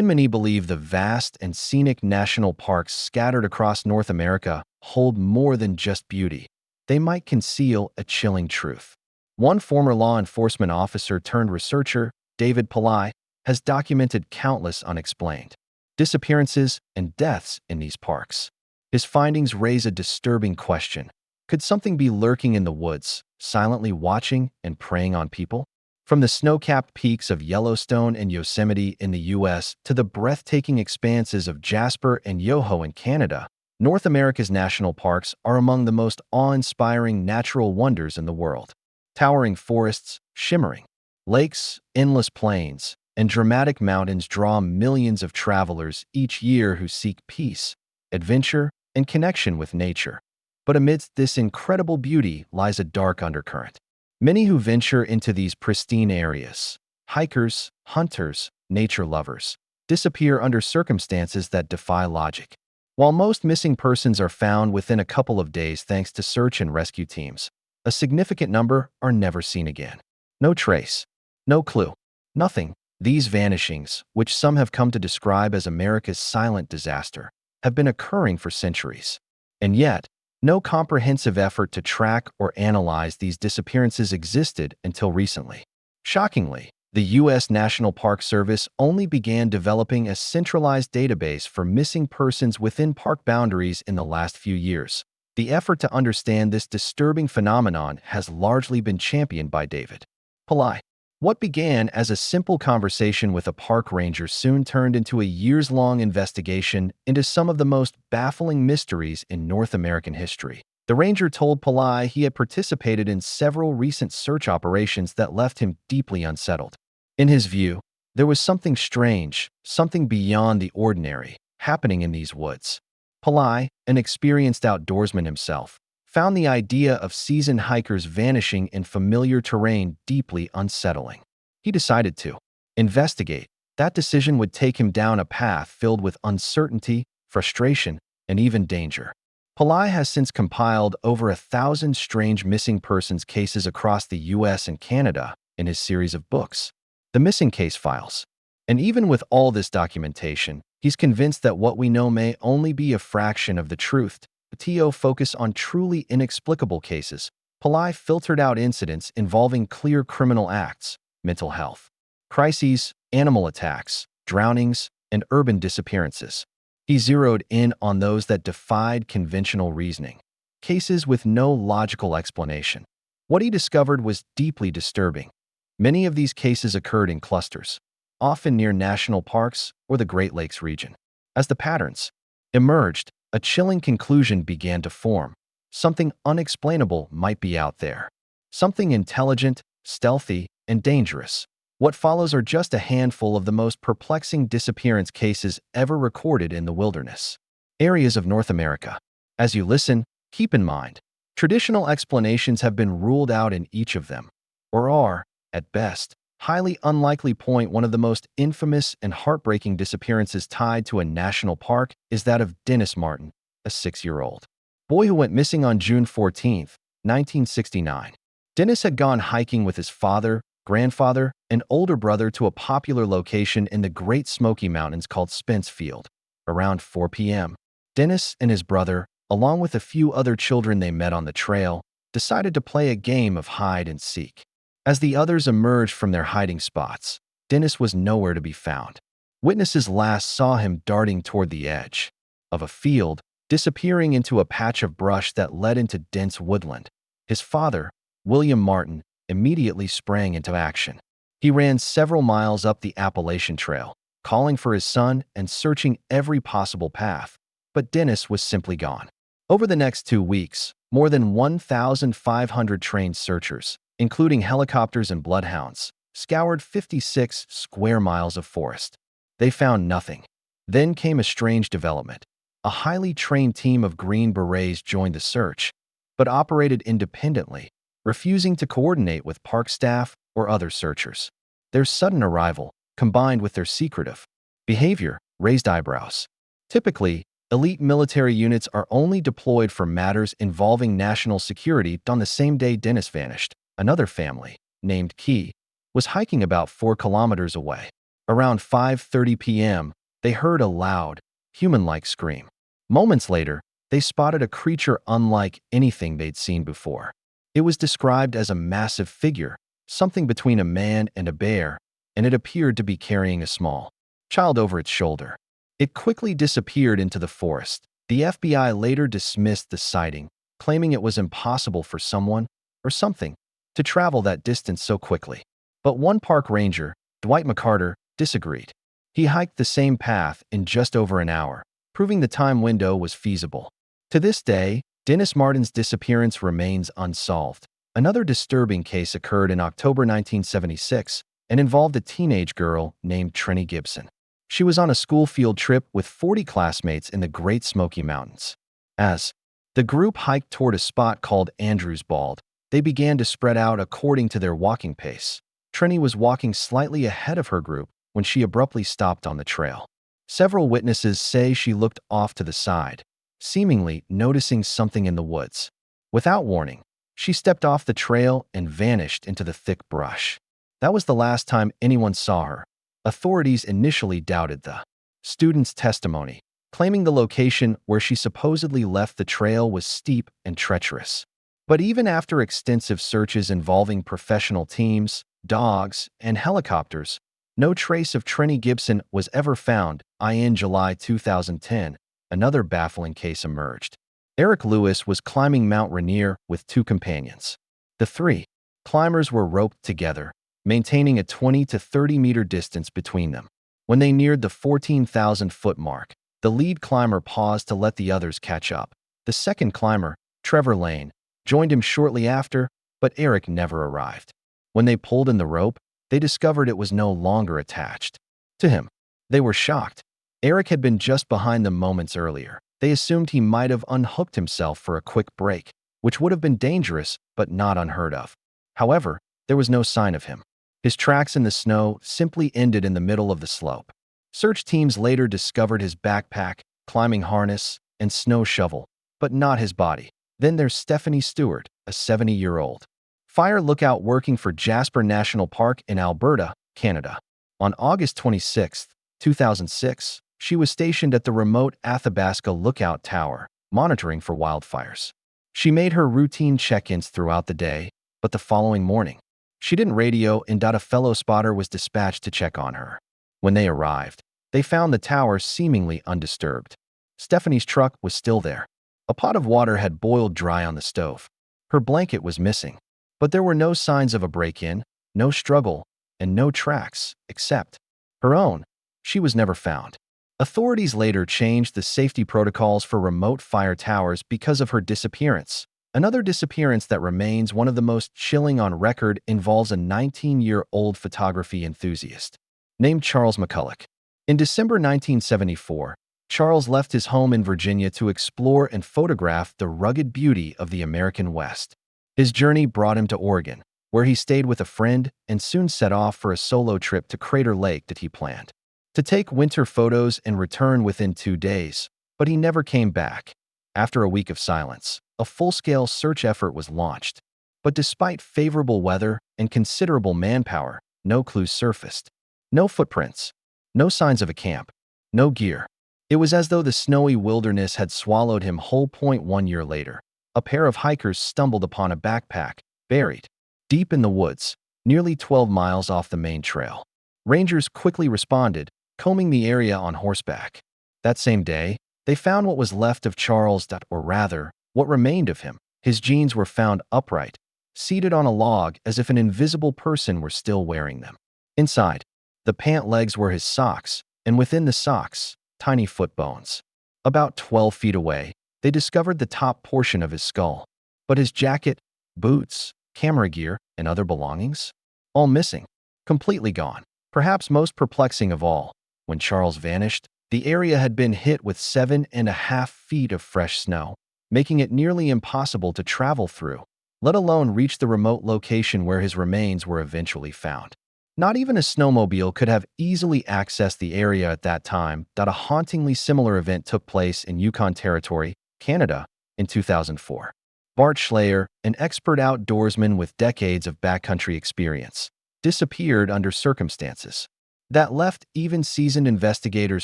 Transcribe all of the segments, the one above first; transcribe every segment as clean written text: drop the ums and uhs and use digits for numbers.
Many believe the vast and scenic national parks scattered across North America hold more than just beauty. They might conceal a chilling truth. One former law enforcement officer turned researcher, David Pillai, has documented countless unexplained disappearances and deaths in these parks. His findings raise a disturbing question. Could something be lurking in the woods, silently watching and preying on people? From the snow-capped peaks of Yellowstone and Yosemite in the U.S. to the breathtaking expanses of Jasper and Yoho in Canada, North America's national parks are among the most awe-inspiring natural wonders in the world. Towering forests, shimmering lakes, endless plains, and dramatic mountains draw millions of travelers each year who seek peace, adventure, and connection with nature. But amidst this incredible beauty lies a dark undercurrent. Many who venture into these pristine areas, hikers, hunters, nature lovers, disappear under circumstances that defy logic. While most missing persons are found within a couple of days thanks to search and rescue teams, a significant number are never seen again. No trace, no clue, nothing. These vanishings, which some have come to describe as America's silent disaster, have been occurring for centuries. And yet, no comprehensive effort to track or analyze these disappearances existed until recently. Shockingly, the U.S. National Park Service only began developing a centralized database for missing persons within park boundaries in the last few years. The effort to understand this disturbing phenomenon has largely been championed by David Pillai. What began as a simple conversation with a park ranger soon turned into a years-long investigation into some of the most baffling mysteries in North American history. The ranger told Pillai he had participated in several recent search operations that left him deeply unsettled. In his view, there was something strange, something beyond the ordinary, happening in these woods. Pillai, an experienced outdoorsman himself, found the idea of seasoned hikers vanishing in familiar terrain deeply unsettling. He decided to investigate. That decision would take him down a path filled with uncertainty, frustration, and even danger. Pillai has since compiled over 1,000 strange missing persons cases across the U.S. and Canada in his series of books, The Missing Case Files. And even with all this documentation, he's convinced that what we know may only be a fraction of the truth. To focus on truly inexplicable cases, Pillai filtered out incidents involving clear criminal acts, mental health crises, animal attacks, drownings, and urban disappearances. He zeroed in on those that defied conventional reasoning, cases with no logical explanation. What he discovered was deeply disturbing. Many of these cases occurred in clusters, often near national parks or the Great Lakes region. As the patterns emerged, a chilling conclusion began to form. Something unexplainable might be out there. Something intelligent, stealthy, and dangerous. What follows are just a handful of the most perplexing disappearance cases ever recorded in the wilderness areas of North America. As you listen, keep in mind, traditional explanations have been ruled out in each of them, or are, at best, highly unlikely. One of the most infamous and heartbreaking disappearances tied to a national park is that of Dennis Martin, a 6-year-old boy who went missing on June 14, 1969. Dennis had gone hiking with his father, grandfather, and older brother to a popular location in the Great Smoky Mountains called Spence Field. Around 4 p.m., Dennis and his brother, along with a few other children they met on the trail, decided to play a game of hide and seek. As the others emerged from their hiding spots, Dennis was nowhere to be found. Witnesses last saw him darting toward the edge of a field, disappearing into a patch of brush that led into dense woodland. His father, William Martin, immediately sprang into action. He ran several miles up the Appalachian Trail, calling for his son and searching every possible path, but Dennis was simply gone. Over the next 2 weeks, more than 1,500 trained searchers, including helicopters and bloodhounds, scoured 56 square miles of forest. They found nothing. Then came a strange development. A highly trained team of Green Berets joined the search, but operated independently, refusing to coordinate with park staff or other searchers. Their sudden arrival, combined with their secretive behavior, raised eyebrows. Typically, elite military units are only deployed for matters involving national security. On the same day Dennis vanished, another family, named Key, was hiking about 4 kilometers away. Around 5:30 p.m., they heard a loud, human-like scream. Moments later, they spotted a creature unlike anything they'd seen before. It was described as a massive figure, something between a man and a bear, and it appeared to be carrying a small child over its shoulder. It quickly disappeared into the forest. The FBI later dismissed the sighting, claiming it was impossible for someone or something to travel that distance so quickly. But one park ranger, Dwight McCarter, disagreed. He hiked the same path in just over an hour, proving the time window was feasible. To this day, Dennis Martin's disappearance remains unsolved. Another disturbing case occurred in October 1976 and involved a teenage girl named Trenny Gibson. She was on a school field trip with 40 classmates in the Great Smoky Mountains. As the group hiked toward a spot called Andrews Bald, they began to spread out according to their walking pace. Trenny was walking slightly ahead of her group when she abruptly stopped on the trail. Several witnesses say she looked off to the side, seemingly noticing something in the woods. Without warning, she stepped off the trail and vanished into the thick brush. That was the last time anyone saw her. Authorities initially doubted the student's testimony, claiming the location where she supposedly left the trail was steep and treacherous. But even after extensive searches involving professional teams, dogs, and helicopters, no trace of Trenny Gibson was ever found. In July 2010, another baffling case emerged. Eric Lewis was climbing Mount Rainier with two companions. The three climbers were roped together, maintaining a 20 to 30-meter distance between them. When they neared the 14,000-foot mark, the lead climber paused to let the others catch up. The second climber, Trevor Lane, joined him shortly after, but Eric never arrived. When they pulled in the rope, they discovered it was no longer attached to him. They were shocked. Eric had been just behind them moments earlier. They assumed he might have unhooked himself for a quick break, which would have been dangerous but not unheard of. However, there was no sign of him. His tracks in the snow simply ended in the middle of the slope. Search teams later discovered his backpack, climbing harness, and snow shovel, but not his body. Then there's Stephanie Stewart, a 70-year-old fire lookout working for Jasper National Park in Alberta, Canada. On August 26, 2006, she was stationed at the remote Athabasca Lookout Tower, monitoring for wildfires. She made her routine check-ins throughout the day, but the following morning, she didn't radio and a fellow spotter was dispatched to check on her. When they arrived, they found the tower seemingly undisturbed. Stephanie's truck was still there. A pot of water had boiled dry on the stove. Her blanket was missing, but there were no signs of a break-in, no struggle, and no tracks, except her own. She was never found. Authorities later changed the safety protocols for remote fire towers because of her disappearance. Another disappearance that remains one of the most chilling on record involves a 19-year-old photography enthusiast named Charles McCulloch. In December 1974, Charles left his home in Virginia to explore and photograph the rugged beauty of the American West. His journey brought him to Oregon, where he stayed with a friend and soon set off for a solo trip to Crater Lake that he planned to take winter photos and return within 2 days, but he never came back. After a week of silence, a full-scale search effort was launched. But despite favorable weather and considerable manpower, no clues surfaced. No footprints, no signs of a camp, no gear. It was as though the snowy wilderness had swallowed him whole. 1 year later, a pair of hikers stumbled upon a backpack, buried deep in the woods, nearly 12 miles off the main trail. Rangers quickly responded, combing the area on horseback. That same day, they found what was left of Charles, or rather, what remained of him. His jeans were found upright, seated on a log as if an invisible person were still wearing them. Inside, the pant legs were his socks, and within the socks, tiny foot bones. About 12 feet away, they discovered the top portion of his skull. But his jacket, boots, camera gear, and other belongings? All missing. Completely gone. Perhaps most perplexing of all, when Charles vanished, the area had been hit with 7.5 feet of fresh snow, making it nearly impossible to travel through, let alone reach the remote location where his remains were eventually found. Not even a snowmobile could have easily accessed the area at that time. A hauntingly similar event took place in Yukon Territory, Canada, in 2004. Bart Schleyer, an expert outdoorsman with decades of backcountry experience, disappeared under circumstances That left even seasoned investigators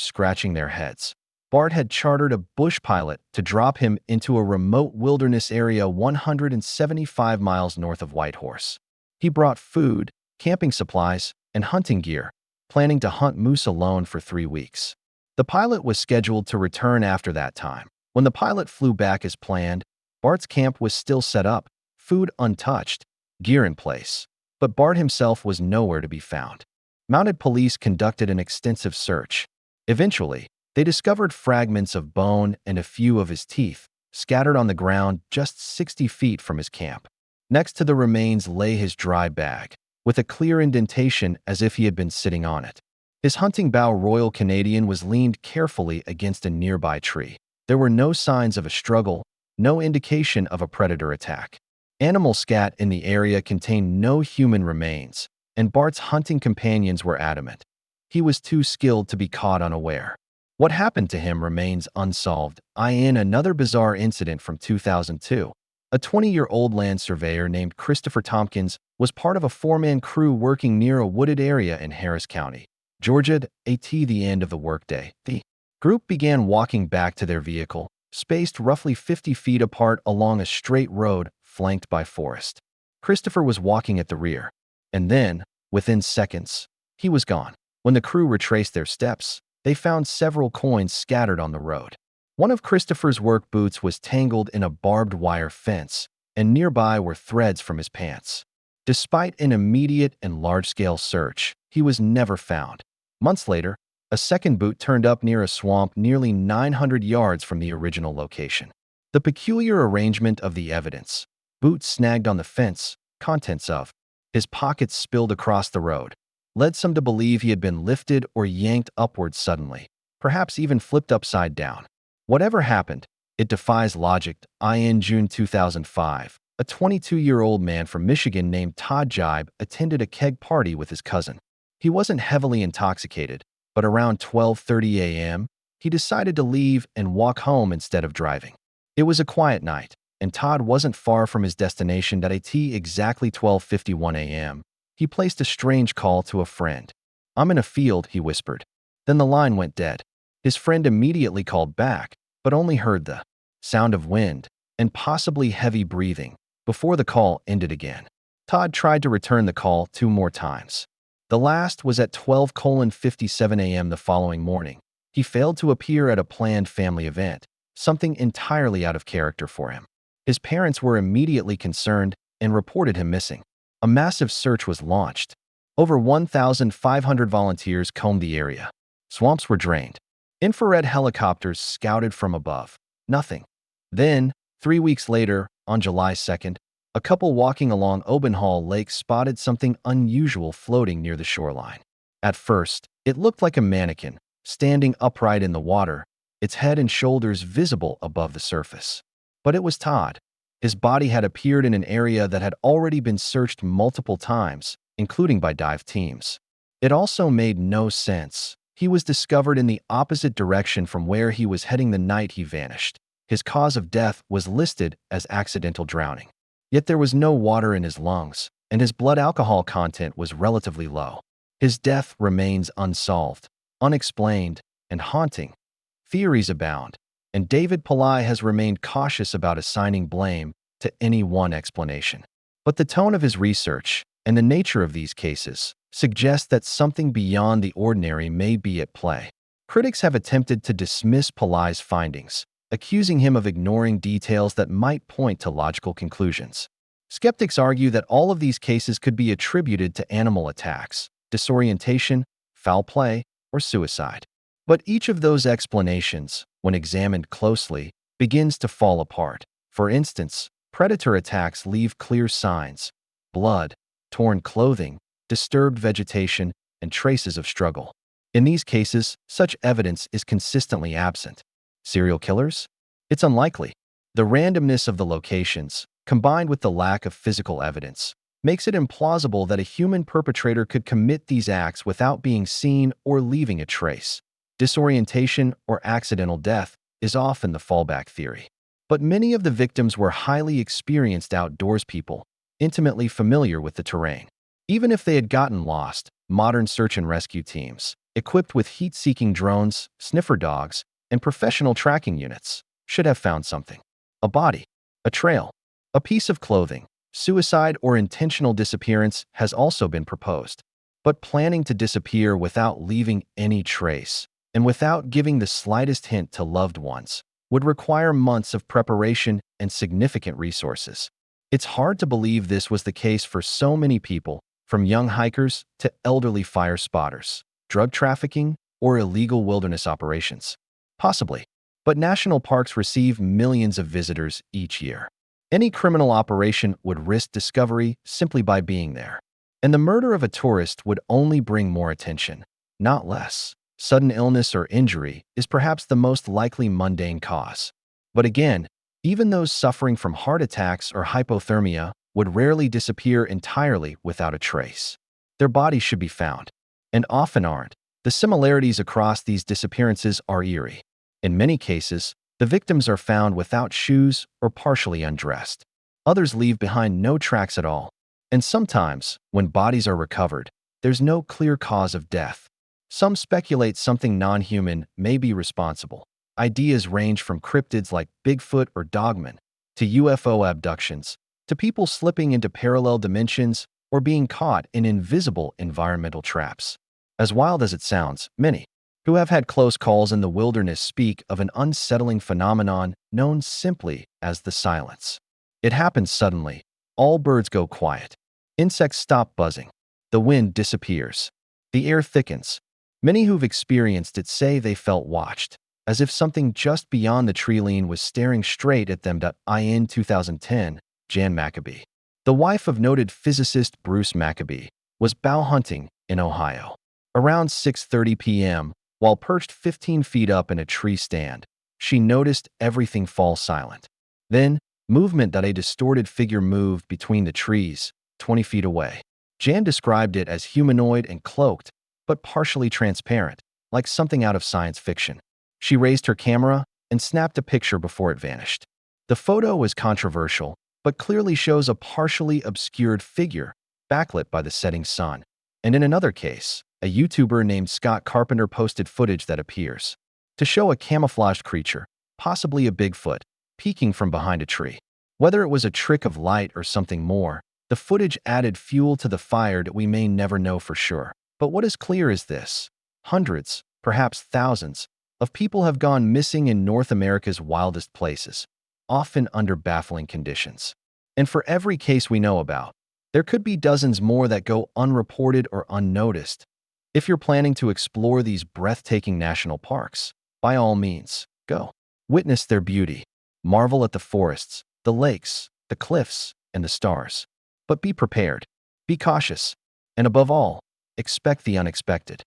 scratching their heads. Bart had chartered a bush pilot to drop him into a remote wilderness area 175 miles north of Whitehorse. He brought food, camping supplies, and hunting gear, planning to hunt moose alone for 3 weeks. The pilot was scheduled to return after that time. When the pilot flew back as planned, Bart's camp was still set up, food untouched, gear in place. But Bart himself was nowhere to be found. Mounted police conducted an extensive search. Eventually, they discovered fragments of bone and a few of his teeth, scattered on the ground just 60 feet from his camp. Next to the remains lay his dry bag, with a clear indentation as if he had been sitting on it. His hunting bow Royal Canadian was leaned carefully against a nearby tree. There were no signs of a struggle, no indication of a predator attack. Animal scat in the area contained no human remains, and Bart's hunting companions were adamant. He was too skilled to be caught unaware. What happened to him remains unsolved. In another bizarre incident from 2002, a 20-year-old land surveyor named Christopher Tompkins was part of a 4-man crew working near a wooded area in Harris County, Georgia. At the end of the workday, the group began walking back to their vehicle, spaced roughly 50 feet apart along a straight road flanked by forest. Christopher was walking at the rear, and then, within seconds, he was gone. When the crew retraced their steps, they found several coins scattered on the road. One of Christopher's work boots was tangled in a barbed wire fence, and nearby were threads from his pants. Despite an immediate and large-scale search, he was never found. Months later, a second boot turned up near a swamp nearly 900 yards from the original location. The peculiar arrangement of the evidence, boots snagged on the fence, contents of his pockets spilled across the road, led some to believe he had been lifted or yanked upward suddenly, perhaps even flipped upside down. Whatever happened, it defies logic. In June 2005, a 22-year-old man from Michigan named Todd Jibe attended a keg party with his cousin. He wasn't heavily intoxicated, but around 12:30 a.m., he decided to leave and walk home instead of driving. It was a quiet night, and Todd wasn't far from his destination at exactly 12:51 a.m. He placed a strange call to a friend. "I'm in a field," he whispered. Then the line went dead. His friend immediately called back, but only heard the sound of wind and possibly heavy breathing before the call ended again. Todd tried to return the call 2 more times. The last was at 12:57 a.m. the following morning. He failed to appear at a planned family event, something entirely out of character for him. His parents were immediately concerned and reported him missing. A massive search was launched. Over 1,500 volunteers combed the area. Swamps were drained. Infrared helicopters scouted from above. Nothing. Then, 3 weeks later, on July 2nd, a couple walking along Obenhall Lake spotted something unusual floating near the shoreline. At first, it looked like a mannequin, standing upright in the water, its head and shoulders visible above the surface. But it was Todd. His body had appeared in an area that had already been searched multiple times, including by dive teams. It also made no sense. He was discovered in the opposite direction from where he was heading the night he vanished. His cause of death was listed as accidental drowning. Yet there was no water in his lungs, and his blood alcohol content was relatively low. His death remains unsolved, unexplained, and haunting. Theories abound, and David Pillai has remained cautious about assigning blame to any one explanation. But the tone of his research and the nature of these cases suggest that something beyond the ordinary may be at play. Critics have attempted to dismiss Pillai's findings, accusing him of ignoring details that might point to logical conclusions. Skeptics argue that all of these cases could be attributed to animal attacks, disorientation, foul play, or suicide. But each of those explanations, when examined closely, begins to fall apart. For instance, predator attacks leave clear signs: blood, torn clothing, disturbed vegetation, and traces of struggle. In these cases, such evidence is consistently absent. Serial killers? It's unlikely. The randomness of the locations, combined with the lack of physical evidence, makes it implausible that a human perpetrator could commit these acts without being seen or leaving a trace. Disorientation or accidental death is often the fallback theory. But many of the victims were highly experienced outdoors people, intimately familiar with the terrain. Even if they had gotten lost, modern search and rescue teams, equipped with heat-seeking drones, sniffer dogs, and professional tracking units, should have found something. A body, a trail, a piece of clothing. Suicide or intentional disappearance has also been proposed. But planning to disappear without leaving any trace, and without giving the slightest hint to loved ones, would require months of preparation and significant resources. It's hard to believe this was the case for so many people, from young hikers to elderly fire spotters, drug trafficking, or illegal wilderness operations. Possibly. But national parks receive millions of visitors each year. Any criminal operation would risk discovery simply by being there. And the murder of a tourist would only bring more attention, not less. Sudden illness or injury is perhaps the most likely mundane cause. But again, even those suffering from heart attacks or hypothermia would rarely disappear entirely without a trace. Their bodies should be found, and often aren't. The similarities across these disappearances are eerie. In many cases, the victims are found without shoes or partially undressed. Others leave behind no tracks at all. And sometimes, when bodies are recovered, there's no clear cause of death. Some speculate something non-human may be responsible. Ideas range from cryptids like Bigfoot or Dogman, to UFO abductions, to people slipping into parallel dimensions or being caught in invisible environmental traps. As wild as it sounds, many who have had close calls in the wilderness speak of an unsettling phenomenon known simply as the silence. It happens suddenly. All birds go quiet. Insects stop buzzing. The wind disappears. The air thickens. Many who've experienced it say they felt watched, as if something just beyond the tree line was staring straight at them. In 2010, Jan Maccabee, the wife of noted physicist Bruce Maccabee, was bow hunting in Ohio. Around 6:30 p.m., while perched 15 feet up in a tree stand, she noticed everything fall silent. Then, movement. A distorted figure moved between the trees, 20 feet away. Jan described it as humanoid and cloaked, but partially transparent, like something out of science fiction. She raised her camera and snapped a picture before it vanished. The photo was controversial, but clearly shows a partially obscured figure, backlit by the setting sun. And in another case, a YouTuber named Scott Carpenter posted footage that appears to show a camouflaged creature, possibly a Bigfoot, peeking from behind a tree. Whether it was a trick of light or something more, the footage added fuel to the fire that we may never know for sure. But what is clear is this: hundreds, perhaps thousands, of people have gone missing in North America's wildest places, often under baffling conditions. And for every case we know about, there could be dozens more that go unreported or unnoticed. If you're planning to explore these breathtaking national parks, by all means, go. Witness their beauty. Marvel at the forests, the lakes, the cliffs, and the stars. But be prepared. Be cautious. And above all, expect the unexpected.